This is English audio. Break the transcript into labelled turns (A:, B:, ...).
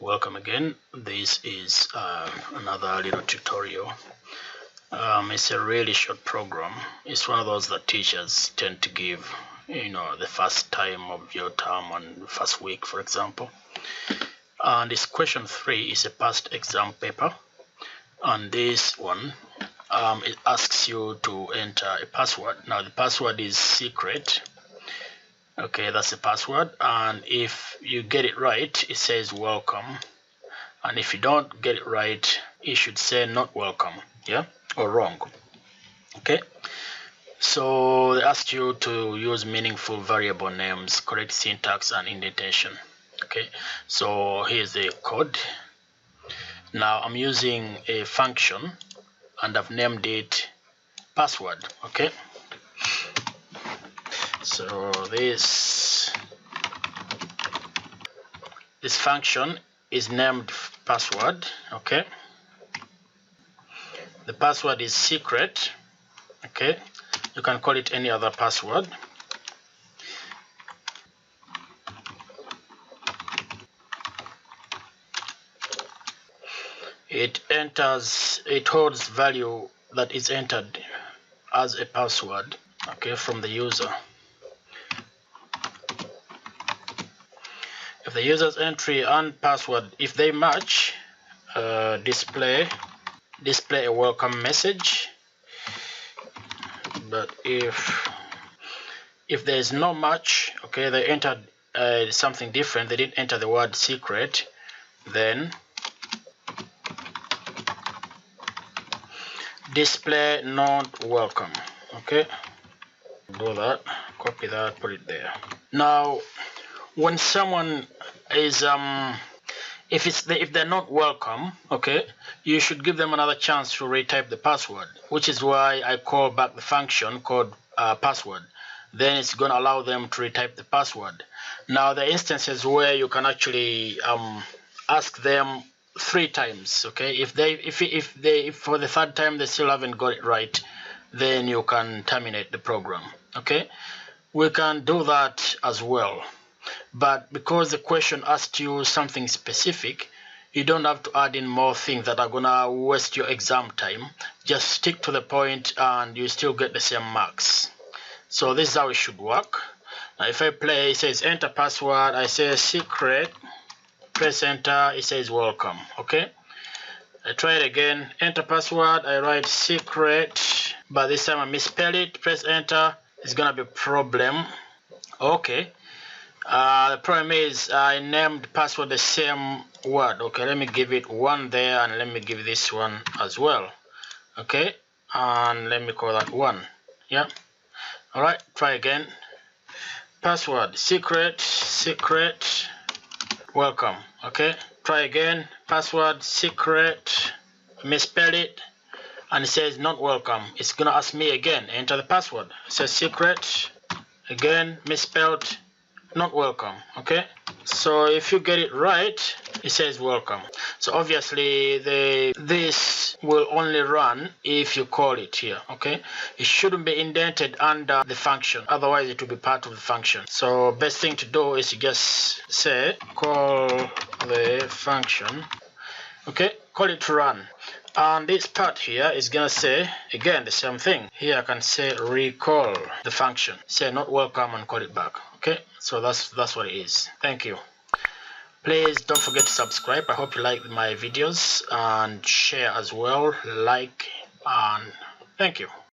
A: Welcome again. This is another little tutorial. It's a really short program. It's one of those that teachers tend to give, the first time of your term and first week, for example. And this question 3 is a past exam paper. And this one, it asks you to enter a password. Now the password is secret. Okay, that's the password, and if you get it right, it says welcome, and if you don't get it right, it should say not welcome, yeah, or wrong. Okay, so they asked you to use meaningful variable names, correct syntax and indentation. Okay, so here's the code. Now I'm using a function and I've named it password. Okay, so this function is named password. Okay, the password is secret. Okay, you can call it any other password. It holds value that is entered as a password, okay, from the user. If the user's entry and password, if they match, display a welcome message. But if there is no match, okay, they entered something different, they didn't enter the word secret, then display not welcome. Okay, do that, copy that, put it there. Now when someone is if they're not welcome, okay, you should give them another chance to retype the password, which is why I call back the function called password. Then it's going to allow them to retype the password. Now the instances where you can actually ask them 3 times, okay, if for the 3rd time they still haven't got it right, then you can terminate the program. Okay, we can do that as well. But because the question asked you something specific, you don't have to add in more things that are gonna waste your exam time. Just stick to the point and you still get the same marks. So this is how it should work. Now if I play, it says enter password, I say secret, press enter, it says welcome. Okay, I try it again, enter password, I write secret, but this time I misspell it, press enter, it's gonna be a problem. Okay, the problem is I named password the same word. Okay, let me give it 1 there, and let me give this one as well. Okay, and let me call that 1. Yeah, all right, try again. Password secret, welcome. Okay, try again. Password secret, misspell it, and it says not welcome. It's gonna ask me again, enter the password. It says secret, again misspelled, not welcome. Okay, so if you get it right, it says welcome. So obviously this will only run if you call it here. Okay, it shouldn't be indented under the function, otherwise it will be part of the function. So best thing to do is you just say call the function. Okay, call it to run, and this part here is gonna say again the same thing. Here I can say recall the function, say not welcome, and call it back. Okay, so that's what it is. Thank you. Please don't forget to subscribe. I hope you like my videos, and share as well, like, and thank you.